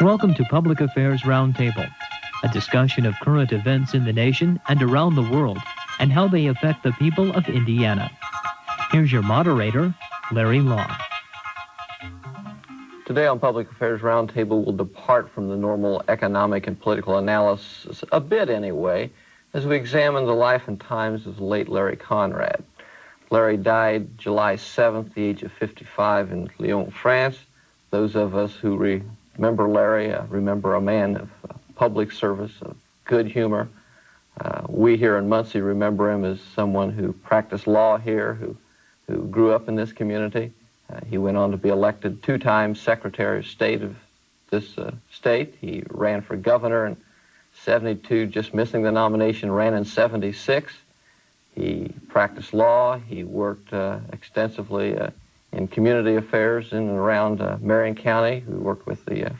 Welcome to Public Affairs Roundtable, a discussion of current events in the nation and around the world and how they affect the people of Indiana. Here's your moderator, Larry Lough. Today on Public Affairs Roundtable, we'll depart from the normal economic and political analysis, a bit anyway, as we examine the life and times of the late Larry Conrad. Larry died July 7th, the age of 55 in Lyon, France. Those of us who remember Larry remember a man of public service, of good humor. We here in Muncie remember him as someone who practiced law here, who grew up in this community. He went on to be elected 2 times Secretary of State of this state. He ran for governor in 72, just missing the nomination, ran in 76. He practiced law. He worked extensively in community affairs in and around Marion County. We worked with the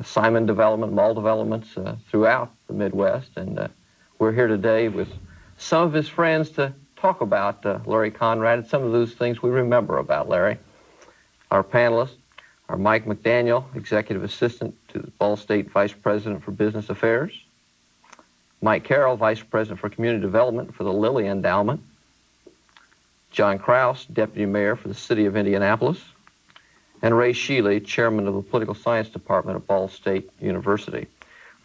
Simon development, mall developments throughout the Midwest. And we're here today with some of his friends to talk about Larry Conrad and some of those things we remember about Larry. Our panelists are Mike McDaniel, Executive Assistant to the Ball State Vice President for Business Affairs, Mike Carroll, Vice President for Community Development for the Lilly Endowment, John Rouse, Deputy Mayor for the City of Indianapolis, and Ray Sheely, Chairman of the Political Science Department at Ball State University.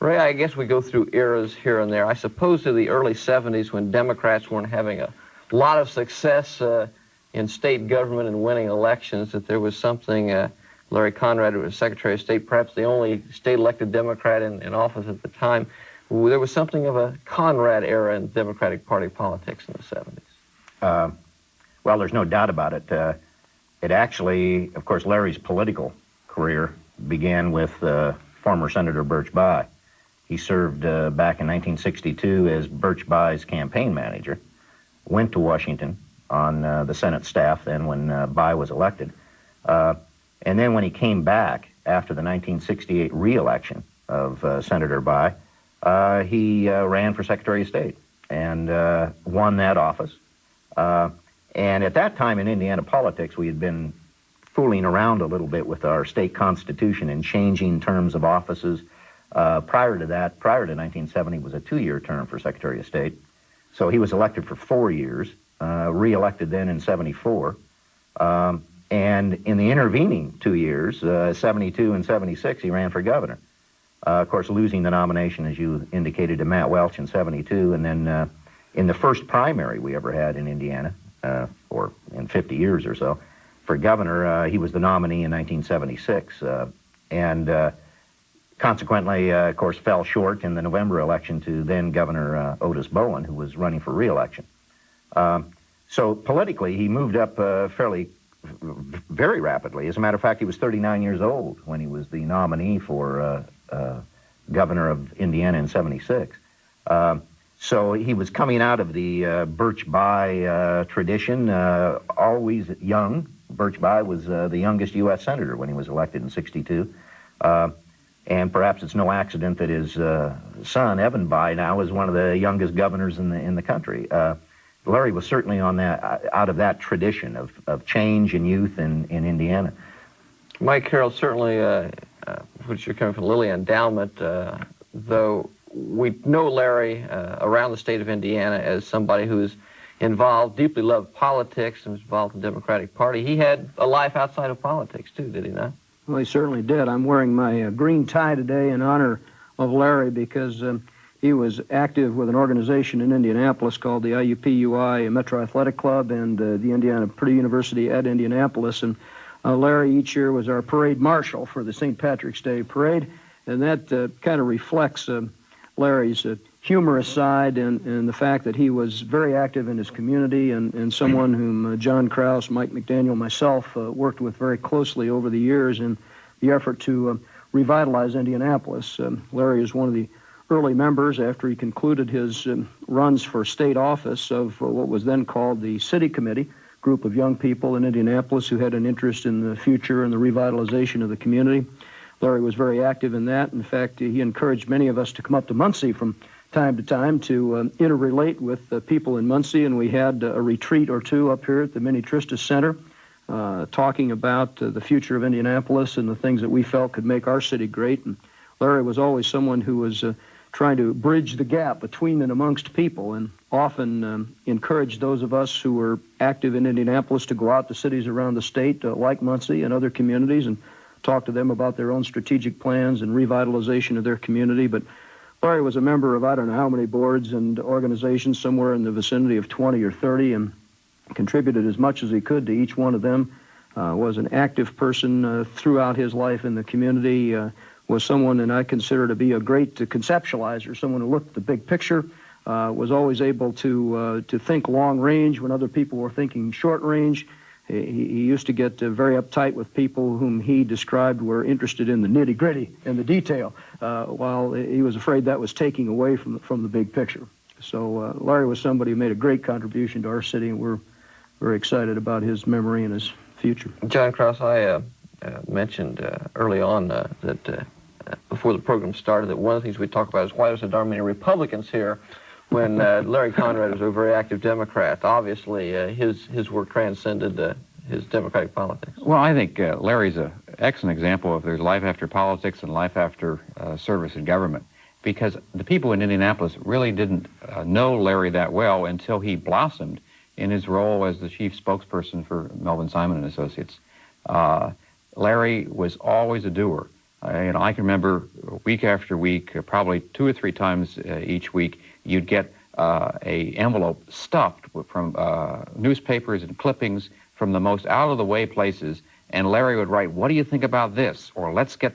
Ray, I guess we go through eras here and there. I suppose in the early 70s when Democrats weren't having a lot of success in state government and winning elections, that there was something, Larry Conrad was Secretary of State, perhaps the only state-elected Democrat in office at the time. There was something of a Conrad era in Democratic Party politics in the 70s. Well, there's no doubt about it. It actually, of course, Larry's political career began with former Senator Birch Bayh. He served back in 1962 as Birch Bayh's campaign manager, went to Washington on the Senate staff then when Bayh was elected. And then when he came back after the 1968 re-election of Senator Bayh, he ran for Secretary of State and won that office. And at that time in Indiana politics, we had been fooling around a little bit with our state constitution and changing terms of offices. Prior to that, prior to 1970, was a 2-year term for Secretary of State. So he was elected for 4 years, re-elected then in 74. And in the intervening 2 years, 72 and 76, he ran for governor. Of course, losing the nomination, as you indicated, to Matt Welch in 72. And then in the first primary we ever had in Indiana, or in 50 years or so, for governor, he was the nominee in 1976. And consequently, of course, fell short in the November election to then Governor Otis Bowen, who was running for re-election. So politically, he moved up very rapidly. As a matter of fact, he was 39 years old when he was the nominee for governor of Indiana in 76. So he was coming out of the Birch Bayh tradition, always young. Birch Bayh was the youngest U.S. senator when he was elected in 62. And perhaps it's no accident that his son, Evan Bayh, now is one of the youngest governors in the country. Larry was certainly on that, out of that tradition of change and youth in Indiana. Mike Carroll, certainly, which you're coming from the Lilly Endowment, though we know Larry around the state of Indiana as somebody who is involved, deeply loved politics and was involved in the Democratic Party. He had a life outside of politics, too, did he not? Well, he certainly did. I'm wearing my green tie today in honor of Larry because he was active with an organization in Indianapolis called the IUPUI Metro Athletic Club and the Indiana Purdue University at Indianapolis. And Larry each year was our parade marshal for the St. Patrick's Day parade, and that kind of reflects Larry's humorous side and the fact that he was very active in his community and someone whom John Rouse, Mike McDaniel, myself worked with very closely over the years in the effort to revitalize Indianapolis. Larry is one of the early members after he concluded his runs for state office of what was then called the City Committee, group of young people in Indianapolis who had an interest in the future and the revitalization of the community. Larry was very active in that. In fact, he encouraged many of us to come up to Muncie from time to time to interrelate with people in Muncie, and we had a retreat or two up here at the Mini Tristis Center talking about the future of Indianapolis and the things that we felt could make our city great. And Larry was always someone who was trying to bridge the gap between and amongst people, and often encouraged those of us who were active in Indianapolis to go out to cities around the state, like Muncie and other communities, and talk to them about their own strategic plans and revitalization of their community. But Larry was a member of I don't know how many boards and organizations, somewhere in the vicinity of 20 or 30, and contributed as much as he could to each one of them. Was an active person throughout his life in the community. Was someone, and I consider to be a great conceptualizer, someone who looked at the big picture, was always able to think long range when other people were thinking short range. He used to get very uptight with people whom he described were interested in the nitty-gritty and the detail, while he was afraid that was taking away from the big picture. So Larry was somebody who made a great contribution to our city, and we're very excited about his memory and his future. John Krause, I mentioned early on that before the program started that one of the things we talk about is why there's so darn many Republicans here when Larry Conrad was a very active Democrat. Obviously, his work transcended his Democratic politics. Well, I think Larry's an excellent example of there's life after politics and life after service in government, because the people in Indianapolis really didn't know Larry that well until he blossomed in his role as the chief spokesperson for Melvin Simon and Associates. Larry was always a doer. I can remember week after week, probably 2 or 3 times each week, you'd get a envelope stuffed from newspapers and clippings from the most out-of-the-way places, and Larry would write, "What do you think about this?" or "Let's get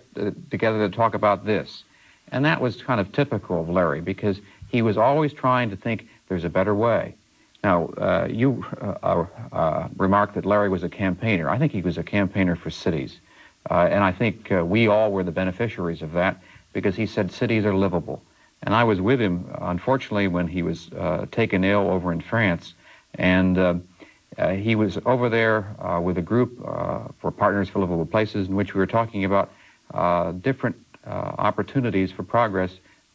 together to talk about this." And that was kind of typical of Larry, because he was always trying to think there's a better way. Now, you remarked that Larry was a campaigner. I think he was a campaigner for cities. And I think we all were the beneficiaries of that, because he said cities are livable. And I was with him, unfortunately, when he was taken ill over in France. And he was over there with a group for Partners for Livable Places, in which we were talking about different opportunities for progress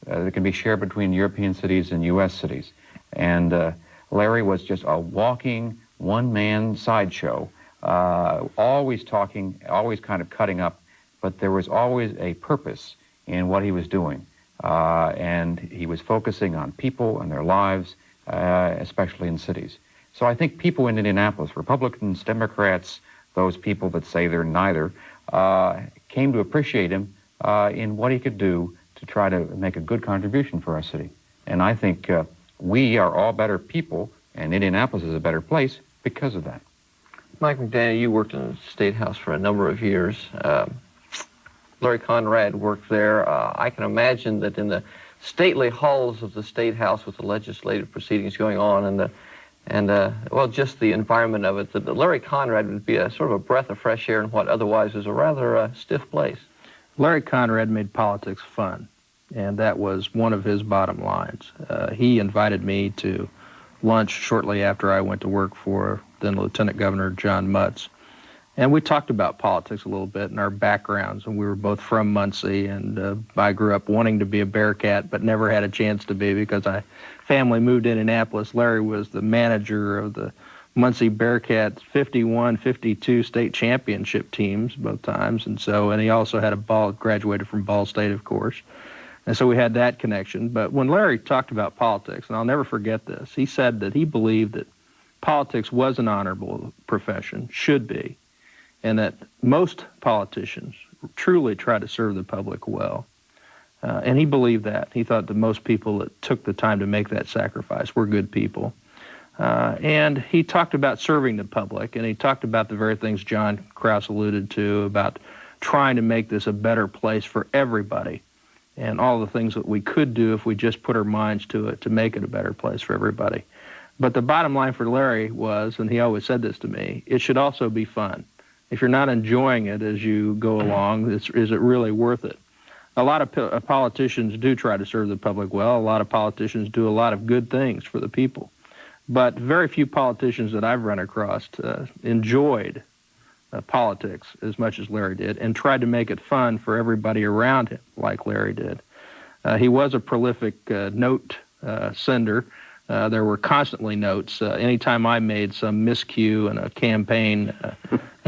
that can be shared between European cities and U.S. cities. And Larry was just a walking, one-man sideshow. Always talking, always kind of cutting up, but there was always a purpose in what he was doing. And he was focusing on people and their lives, especially in cities. So I think people in Indianapolis, Republicans, Democrats, those people that say they're neither, came to appreciate him in what he could do to try to make a good contribution for our city. And I think we are all better people, and Indianapolis is a better place because of that. Mike McDaniel, you worked in the State House for a number of years. Larry Conrad worked there. I can imagine that in the stately halls of the State House with the legislative proceedings going on and well, just the environment of it, that Larry Conrad would be a sort of a breath of fresh air in what otherwise is a rather stiff place. Larry Conrad made politics fun, and that was one of his bottom lines. He invited me to lunch shortly after I went to work for then Lieutenant Governor John Mutz. And we talked about politics a little bit and our backgrounds, and we were both from Muncie, and I grew up wanting to be a Bearcat but never had a chance to be because my family moved to Indianapolis. Larry was the manager of the Muncie Bearcats 51, 52 state championship teams both times, and he also had graduated from Ball State, of course. And so we had that connection. But when Larry talked about politics, and I'll never forget this, he said that he believed that politics was an honorable profession, should be, and that most politicians truly try to serve the public well. And he believed that. He thought that most people that took the time to make that sacrifice were good people. And he talked about serving the public, and he talked about the very things John Krause alluded to, about trying to make this a better place for everybody, and all the things that we could do if we just put our minds to it to make it a better place for everybody. But the bottom line for Larry was, and he always said this to me, it should also be fun. If you're not enjoying it as you go along, is it really worth it? A lot of politicians do try to serve the public well. A lot of politicians do a lot of good things for the people. But very few politicians that I've run across enjoyed politics as much as Larry did and tried to make it fun for everybody around him like Larry did. He was a prolific note sender. There were constantly notes. Anytime I made some miscue in a campaign,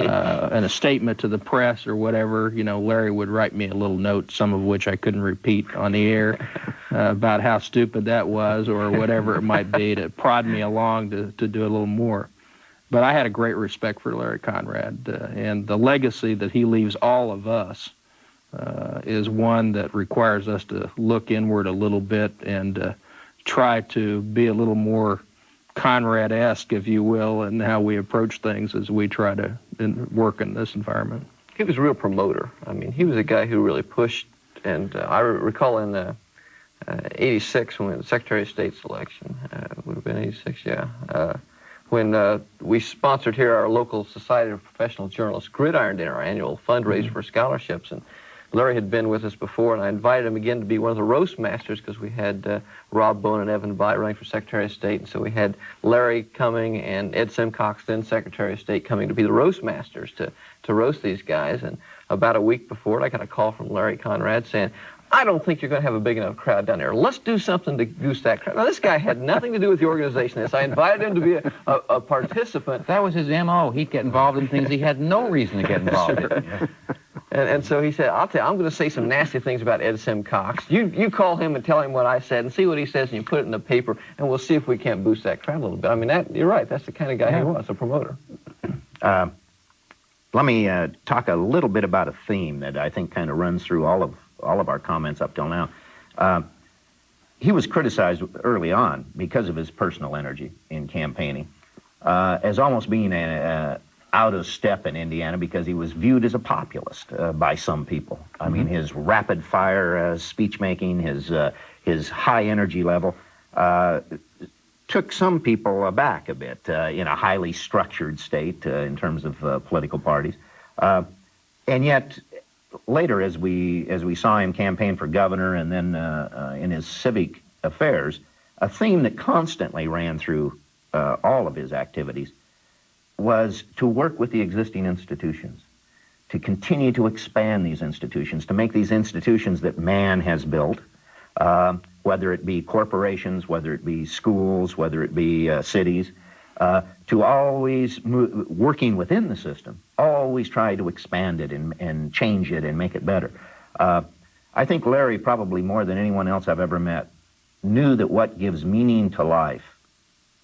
in a statement to the press or whatever, Larry would write me a little note, some of which I couldn't repeat on the air, about how stupid that was or whatever it might be, to prod me along to do a little more. But I had a great respect for Larry Conrad, and the legacy that he leaves all of us is one that requires us to look inward a little bit and try to be a little more Conrad-esque, if you will, in how we approach things as we try to work in this environment. He was a real promoter. I mean, he was a guy who really pushed, and I recall in '86 when we had the Secretary of State's election, would have been '86, yeah, when we sponsored here our local Society of Professional Journalists Gridiron Dinner, our annual fundraiser for scholarships, and Larry had been with us before, and I invited him again to be one of the roast masters because we had Rob Bone and Evan Bite running for Secretary of State, and so we had Larry coming and Ed Simcox, then Secretary of State, coming to be the roast masters to roast these guys. And about a week before it, I got a call from Larry Conrad saying, "I don't think you're going to have a big enough crowd down there. Let's do something to goose that crowd." Now, this guy had nothing to do with the organization. I invited him to be a participant. That was his M.O. He'd get involved in things he had no reason to get involved in. Yeah. And so he said, "I'll tell you, I'm going to say some nasty things about Ed Simcox. You call him and tell him what I said and see what he says, and you put it in the paper, and we'll see if we can't boost that crowd a little bit." I mean, you're right. That's the kind of guy he was, a promoter. Let me talk a little bit about a theme that I think kind of runs through all of our comments up till now. He was criticized early on because of his personal energy in campaigning, as almost being out of step in Indiana because he was viewed as a populist by some people. I mean, his rapid-fire speech-making, his high energy level, took some people aback a bit in a highly structured state in terms of political parties. And yet, later, as we saw him campaign for governor and then in his civic affairs, a theme that constantly ran through all of his activities was to work with the existing institutions, to continue to expand these institutions, to make these institutions that man has built, whether it be corporations, whether it be schools, whether it be cities, to always, working within the system, always try to expand it and change it and make it better. I think Larry, probably more than anyone else I've ever met, knew that what gives meaning to life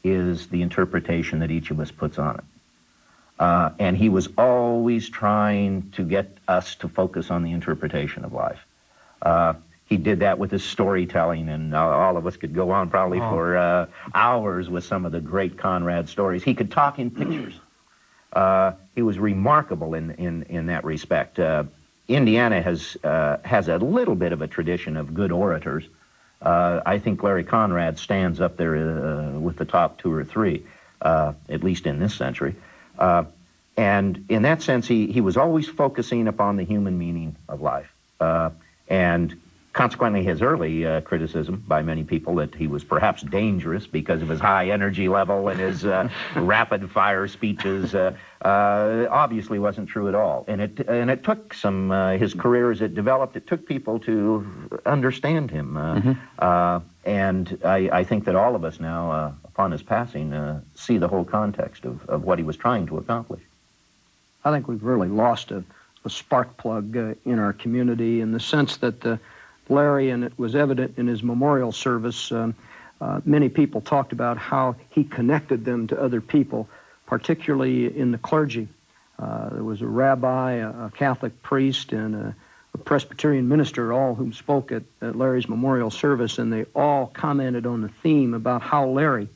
is the interpretation that each of us puts on it. And he was always trying to get us to focus on the interpretation of life. He did that with his storytelling, and all of us could go on probably for hours with some of the great Conrad stories. He could talk in pictures. He was remarkable in that respect. Indiana has a little bit of a tradition of good orators. I think Larry Conrad stands up there with the top two or three, at least in this century. And in that sense, he was always focusing upon the human meaning of life. And consequently, his early criticism by many people that he was perhaps dangerous because of his high energy level and his rapid-fire speeches obviously wasn't true at all. And it took his career as it developed, it took people to understand him. And I think that all of us now, upon his passing, see the whole context of what he was trying to accomplish. I think we've really lost a spark plug in our community in the sense that Larry, and it was evident in his memorial service, many people talked about how he connected them to other people, particularly in the clergy. There was a rabbi, a Catholic priest, and a Presbyterian minister, all whom spoke at Larry's memorial service, and they all commented on the theme about how Larry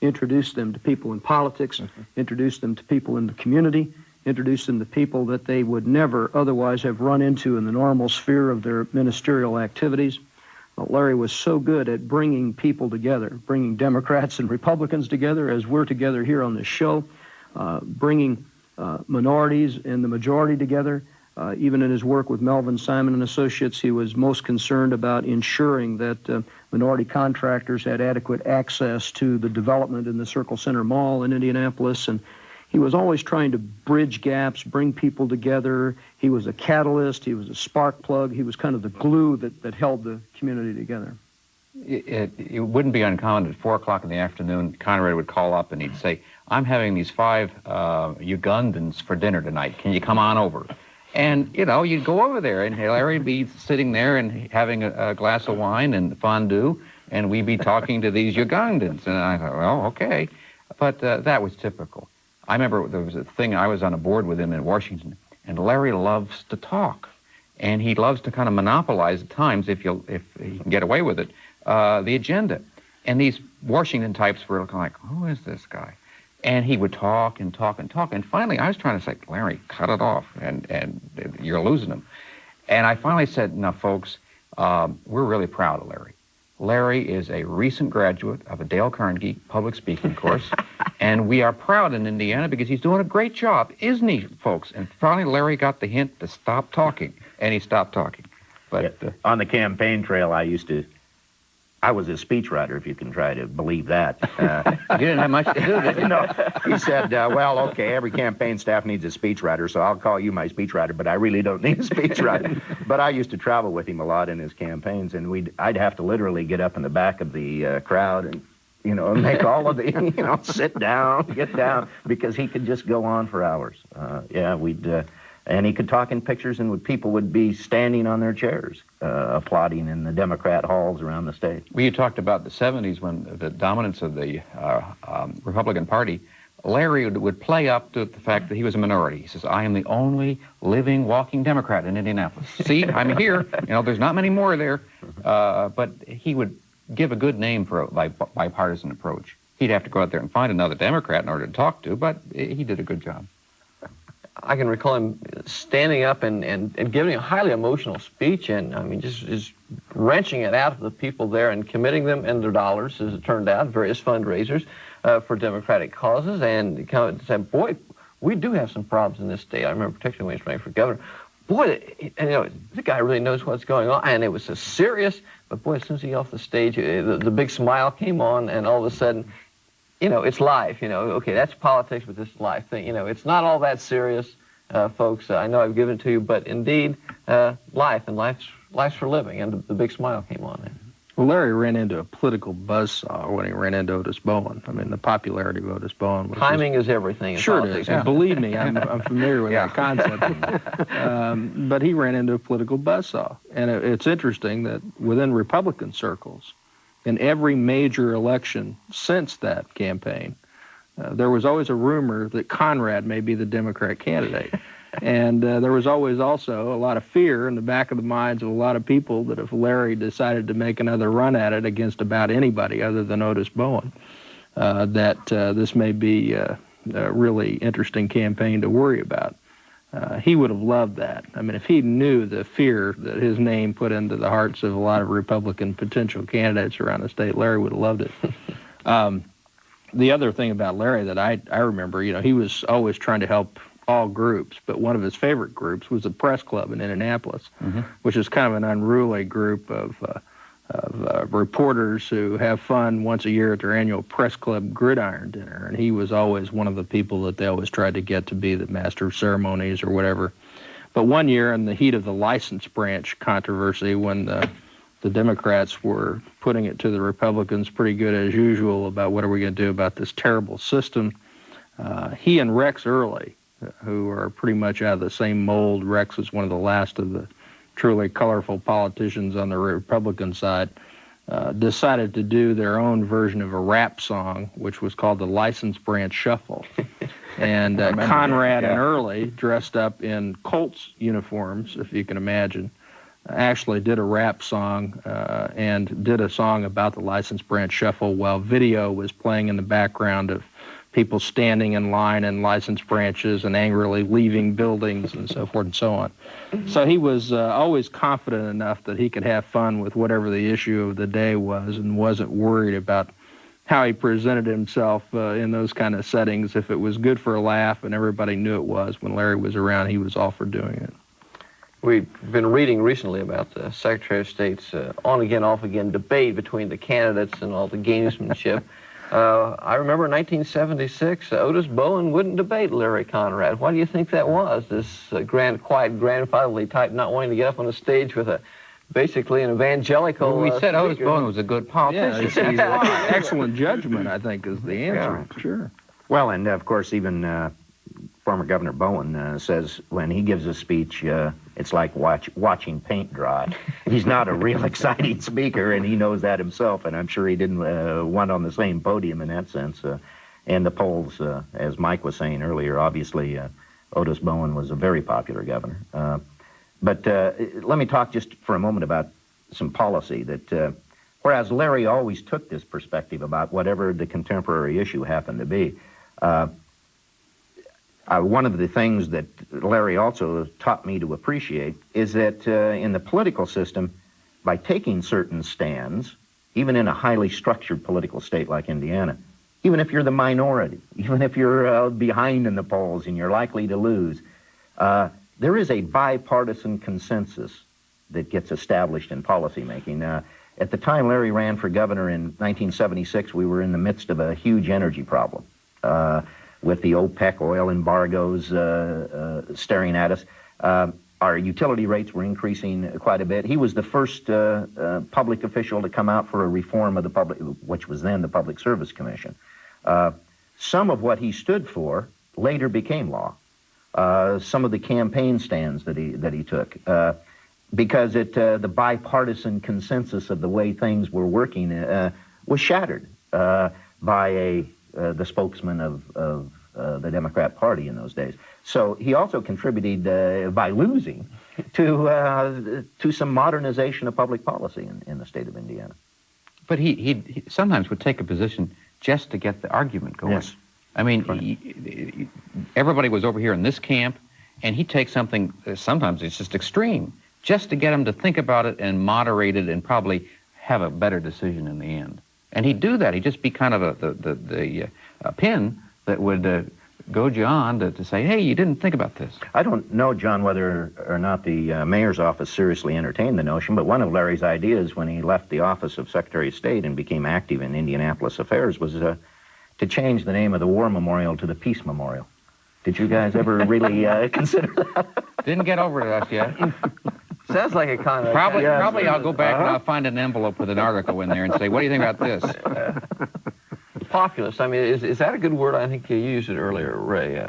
introduced them to people in politics, introduced them to people in the community, introduced them to people that they would never otherwise have run into in the normal sphere of their ministerial activities. Larry was so good at bringing people together, bringing Democrats and Republicans together as we're together here on this show, bringing minorities and the majority together. Even in his work with Melvin Simon and Associates, he was most concerned about ensuring that minority contractors had adequate access to the development in the Circle Center Mall in Indianapolis, and he was always trying to bridge gaps, bring people together. He was a catalyst. He was a spark plug. He was kind of the glue that held the community together. it wouldn't be uncommon at 4 o'clock in the afternoon, Conrad would call up and he'd say, I'm having these 5 Ugandans for dinner tonight. Can you come on over? And, you know, you'd go over there, and Larry would be sitting there and having a glass of wine and fondue, and we'd be talking to these Ugandans. And I thought, well, okay. But that was typical. I remember there was a thing, I was on a board with him in Washington, and Larry loves to talk. And he loves to kind of monopolize at times, if he can get away with it, the agenda. And these Washington types were looking like, who is this guy? And he would talk and talk and talk. And finally, I was trying to say, Larry, cut it off, and you're losing him. And I finally said, now, folks, we're really proud of Larry. Larry is a recent graduate of a Dale Carnegie public speaking course, and we are proud in Indiana because he's doing a great job, isn't he, folks? And finally, Larry got the hint to stop talking, and he stopped talking. But on the campaign trail, I was a speechwriter, if you can try to believe that. you didn't have much to do, did you? No. He said, well, okay, every campaign staff needs a speechwriter, so I'll call you my speechwriter, but I really don't need a speechwriter. But I used to travel with him a lot in his campaigns, and I'd have to literally get up in the back of the crowd and, you know, make all of the, you know, sit down, get down, because he could just go on for hours. And he could talk in pictures, and people would be standing on their chairs, applauding in the Democrat halls around the state. Well, you talked about the 70s when the dominance of the Republican Party. Larry would play up to the fact that he was a minority. He says, I am the only living, walking Democrat in Indianapolis. See, I'm here. You know, there's not many more there. But he would give a good name for a bipartisan approach. He'd have to go out there and find another Democrat in order to talk to, but he did a good job. I can recall him standing up and giving a highly emotional speech, and I mean just wrenching it out of the people there and committing them and their dollars, as it turned out, various fundraisers for Democratic causes, and kind of said, boy, we do have some problems in this state. I remember particularly when he was running for governor. Boy, and, you know, the guy really knows what's going on, and it was so serious, but boy, as soon as he got off the stage, the big smile came on, and all of a sudden, you know, it's life, you know, okay, that's politics, but this is life thing, you know, it's not all that serious, folks. I know I've given it to you, but indeed, life, and life's for living, and the big smile came on. Well, Larry ran into a political buzzsaw when he ran into Otis Bowen. I mean, the popularity of Otis Bowen was timing is everything in sure politics. It is, and believe me, I'm familiar with that concept. But he ran into a political buzzsaw, and it's interesting that within Republican circles, in every major election since that campaign, there was always a rumor that Conrad may be the Democrat candidate. And there was always also a lot of fear in the back of the minds of a lot of people that if Larry decided to make another run at it against about anybody other than Otis Bowen, that this may be a really interesting campaign to worry about. He would have loved that. I mean, if he knew the fear that his name put into the hearts of a lot of Republican potential candidates around the state, Larry would have loved it. The other thing about Larry that I remember, you know, he was always trying to help all groups, but one of his favorite groups was the press club in Indianapolis, which is kind of an unruly group of reporters who have fun once a year at their annual press club gridiron dinner, and he was always one of the people that they always tried to get to be the master of ceremonies or whatever. But one year, in the heat of the license branch controversy, when the Democrats were putting it to the Republicans pretty good as usual about what are we going to do about this terrible system, he and Rex Early, who are pretty much out of the same mold. Rex was one of the last of the truly colorful politicians on the Republican side, decided to do their own version of a rap song, which was called the License Branch Shuffle. And Conrad and Early, dressed up in Colts uniforms, if you can imagine, actually did a rap song and did a song about the License Branch Shuffle while video was playing in the background of people standing in line in license branches and angrily leaving buildings and so forth and so on. So he was always confident enough that he could have fun with whatever the issue of the day was and wasn't worried about how he presented himself in those kind of settings. If it was good for a laugh and everybody knew it was, when Larry was around, he was all for doing it. We've been reading recently about the Secretary of State's on-again, off-again debate between the candidates and all the gamesmanship. I remember in 1976, Otis Bowen wouldn't debate Larry Conrad. Why do you think that was? This quiet, grandfatherly type not wanting to get up on the stage with a basically an evangelical. We said Otis speaker. Bowen was a good Yeah, politician. excellent judgment, I think, is the answer. Yeah. Sure. Well, and of course, even former Governor Bowen says when he gives a speech, it's like watching paint dry. He's not a real exciting speaker, and he knows that himself, and I'm sure he didn't want on the same podium in that sense. And the polls, as Mike was saying earlier, obviously Otis Bowen was a very popular governor. But let me talk just for a moment about some policy that, whereas Larry always took this perspective about whatever the contemporary issue happened to be, one of the things that Larry also taught me to appreciate is that in the political system, by taking certain stands, even in a highly structured political state like Indiana, even if you're the minority, even if you're behind in the polls and you're likely to lose, there is a bipartisan consensus that gets established in policymaking. At the time Larry ran for governor in 1976, we were in the midst of a huge energy problem with the OPEC oil embargoes staring at us. Our utility rates were increasing quite a bit. He was the first public official to come out for a reform of the public, which was then the Public Service Commission. Some of what he stood for later became law. Some of the campaign stands that he took, because the bipartisan consensus of the way things were working was shattered by the spokesman of the Democrat Party in those days. So he also contributed by losing to some modernization of public policy in the state of Indiana. But he sometimes would take a position just to get the argument going. Yes. I mean, everybody was over here in this camp, and he'd take something, sometimes it's just extreme, just to get them to think about it and moderate it and probably have a better decision in the end. And he'd do that. He'd just be kind of a pin that would goad you on to say, hey, you didn't think about this. I don't know, John, whether or not the mayor's office seriously entertained the notion, but one of Larry's ideas when he left the office of Secretary of State and became active in Indianapolis affairs was to change the name of the War Memorial to the Peace Memorial. Did you guys ever really consider that? Didn't get over to us yet. Sounds like a kind of... Probably I'll go back and I'll find an envelope with an article in there and say, what do you think about this? Populist. I mean, is that a good word? I think you used it earlier, Ray,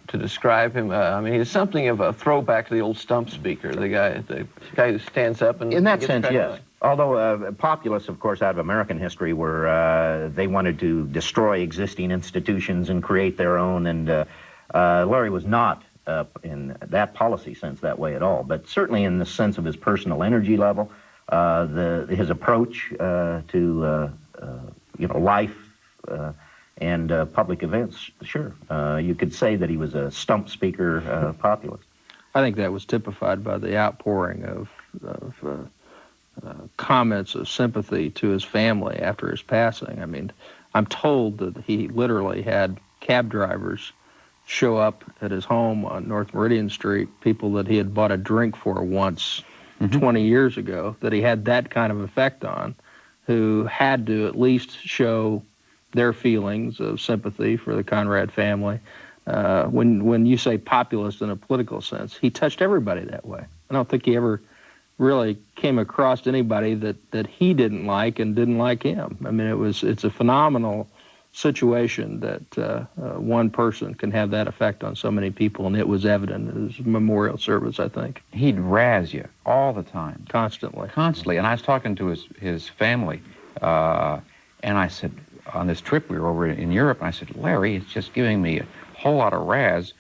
to describe him. I mean, he's something of a throwback to the old stump speaker, the guy who stands up and... In that sense, yes. Although populists, of course, out of American history were, they wanted to destroy existing institutions and create their own, and Larry was not in that policy sense that way at all, but certainly in the sense of his personal energy level, his approach to life and public events, sure. You could say that he was a stump speaker populist. I think that was typified by the outpouring of comments of sympathy to his family after his passing. I mean, I'm told that he literally had cab drivers show up at his home on North Meridian Street, people that he had bought a drink for once 20 years ago, that he had that kind of effect on, who had to at least show their feelings of sympathy for the Conrad family. When you say populist in a political sense, he touched everybody that way. I don't think he ever really came across anybody that he didn't like and didn't like him. I mean, it's a phenomenal situation that one person can have that effect on so many people, and it was evident in his memorial service, I think. He'd razz you all the time. Constantly. Constantly. And I was talking to his family, and I said, on this trip we were over in Europe, and I said, Larry, it's just giving me a whole lot of razz,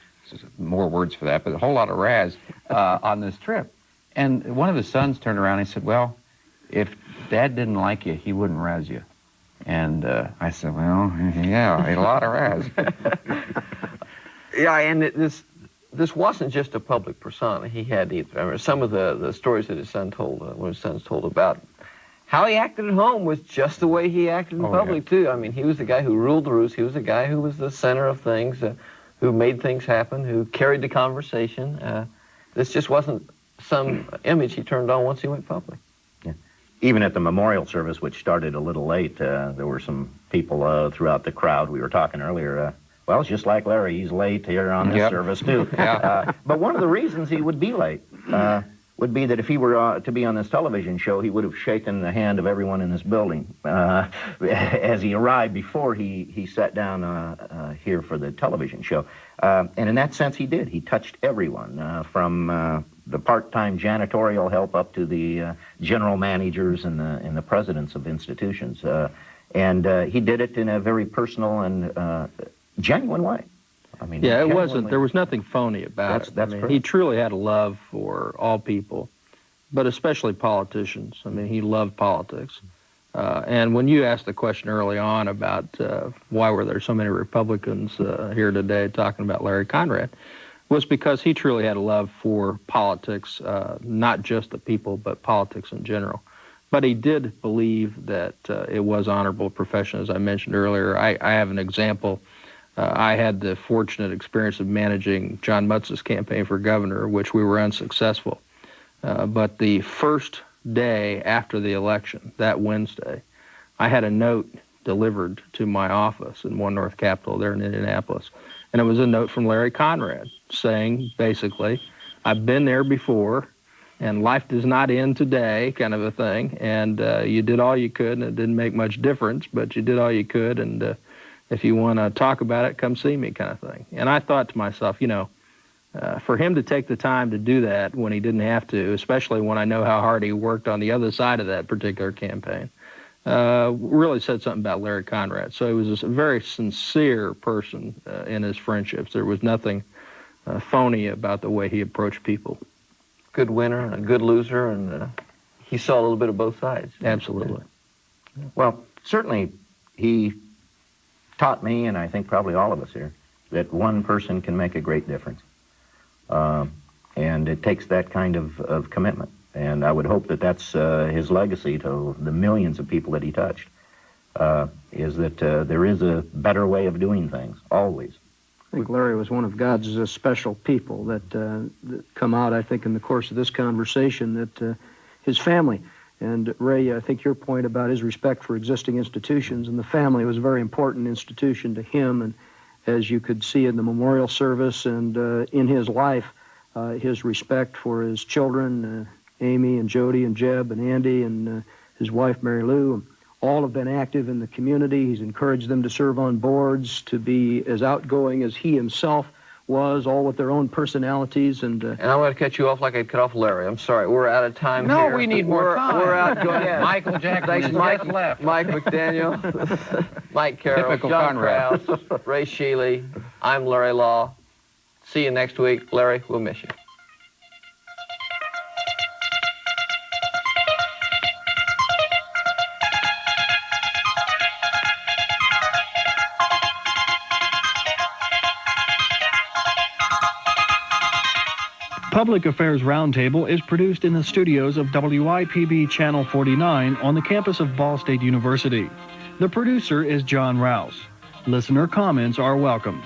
more words for that, but a whole lot of razz on this trip. And one of his sons turned around and he said, well, if Dad didn't like you, he wouldn't razz you. And I said, well, yeah, a lot of razz. Yeah, and this wasn't just a public persona he had either. I mean, some of the stories that his son told, one of his sons told about how he acted at home was just the way he acted in public, too. I mean, he was the guy who ruled the roost. He was the guy who was the center of things, who made things happen, who carried the conversation. This just wasn't some image he turned on once he went public. Yeah. Even at the memorial service, which started a little late, there were some people throughout the crowd. We were talking earlier, well, it's just like Larry. He's late here on this service, too. But one of the reasons he would be late would be that if he were to be on this television show, he would have shaken the hand of everyone in this building as he arrived before he sat down here for the television show. And in that sense, he did. He touched everyone, from the part-time janitorial help up to the general managers and the presidents of institutions. And he did it in a very personal and genuine way. I mean, yeah, it wasn't. There was nothing phony about it. That's correct. He truly had a love for all people, but especially politicians. I mean, he loved politics. And when you asked the question early on about why were there so many Republicans here today talking about Larry Conrad, was because he truly had a love for politics, not just the people, but politics in general. But he did believe that it was honorable profession, as I mentioned earlier. I have an example. I had the fortunate experience of managing John Mutz's campaign for governor, which we were unsuccessful. But the first day after the election, that Wednesday, I had a note delivered to my office in One North Capitol there in Indianapolis. And it was a note from Larry Conrad saying, basically, I've been there before, and life does not end today, kind of a thing. And you did all you could, and it didn't make much difference, but you did all you could, and if you want to talk about it, come see me, kind of thing. And I thought to myself, you know, for him to take the time to do that when he didn't have to, especially when I know how hard he worked on the other side of that particular campaign, really said something about Larry Conrad. So he was a very sincere person in his friendships. There was nothing phony about the way he approached people. Good winner and a good loser, and he saw a little bit of both sides. Absolutely. Well, certainly he taught me, and I think probably all of us here, that one person can make a great difference. And it takes that kind of commitment. And I would hope that that's his legacy to the millions of people that he touched, is that there is a better way of doing things, always. I think Larry was one of God's special people that come out, I think, in the course of this conversation, that his family. And Ray, I think your point about his respect for existing institutions and the family was a very important institution to him. And as you could see in the memorial service and in his life, his respect for his children, Amy and Jody and Jeb and Andy and his wife, Mary Lou, all have been active in the community. He's encouraged them to serve on boards, to be as outgoing as he himself was, all with their own personalities. And I'm going to cut you off like I cut off Larry. I'm sorry. We're out of time here. No, we need more time. We're out going. Yeah. Michael Jackson Mike just left. Mike McDaniel, Mike Carroll, Typical John Conrad. Rouse, Ray Sheely. I'm Larry Lough. See you next week. Larry, we'll miss you. Public Affairs Roundtable is produced in the studios of WIPB Channel 49 on the campus of Ball State University. The producer is John Rouse. Listener comments are welcome.